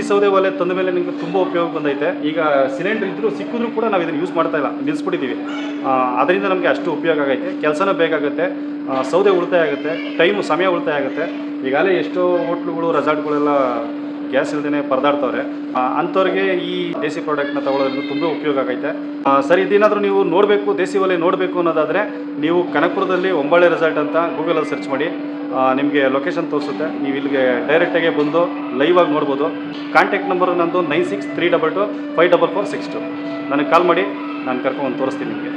ಸೌದೆ ಒಲೆ ತಂದ ಮೇಲೆ ನಿಮಗೆ ತುಂಬ ಉಪಯೋಗ ಬಂದೈತೆ. ಈಗ ಸಿಲಿಂಡರ್ ಇದ್ದರೂ ಸಿಕ್ಕಿದ್ರೂ ಕೂಡ ನಾವು ಇದನ್ನು ಯೂಸ್ ಮಾಡ್ತಾ ಇಲ್ಲ, ನಿಲ್ಲಿಸ್ಬಿಟ್ಟಿದ್ದೀವಿ. ಅದರಿಂದ ನಮಗೆ ಅಷ್ಟು ಉಪಯೋಗ ಆಗೈತೆ. ಕೆಲಸನೂ ಬೇಕಾಗುತ್ತೆ, ಸೌದೆ ಉಳಿತಾಯ ಆಗುತ್ತೆ, ಸಮಯ ಉಳಿತಾಯ ಆಗುತ್ತೆ. ಈಗಾಗಲೇ ಎಷ್ಟೋ ಹೋಟ್ಲುಗಳು ರೆಸಾರ್ಟ್ಗಳೆಲ್ಲ ಗ್ಯಾಸ್ ಇಲ್ಲದೇ ಪರದಾಡ್ತವ್ರೆ. ಅಂಥವ್ರಿಗೆ ಈ ದೇಸಿ ಪ್ರಾಡಕ್ಟ್ನ ತಗೊಳ್ಳೋದ್ರಿಂದ ತುಂಬ ಉಪಯೋಗ ಆಗೈತೆ. ಸರಿ, ಇದೇನಾದರೂ ನೀವು ನೋಡಬೇಕು, ದೇಸಿ ಒಲೆ ನೋಡಬೇಕು ಅನ್ನೋದಾದರೆ ನೀವು ಕನಕಪುರದಲ್ಲಿ ಒಂಬಾಳೆ ರೆಸಾರ್ಟ್ ಅಂತ ಗೂಗಲಲ್ಲಿ ಸರ್ಚ್ ಮಾಡಿ, ನಿಮಗೆ ಲೊಕೇಶನ್ ತೋರಿಸುತ್ತೆ. ನೀವು ಇಲ್ಲಿಗೆ ಡೈರೆಕ್ಟಾಗಿ ಬಂದು ಲೈವ್ ಆಗಿ ನೋಡ್ಬೋದು. ಕಾಂಟ್ಯಾಕ್ಟ್ ನಂಬರ್ ನಂದು 9632254462. ನನಗೆ ಕಾಲ್ ಮಾಡಿ, ನಾನು ಕರ್ಕೊಂಡು ತೋರಿಸ್ತೀನಿ ನಿಮಗೆ.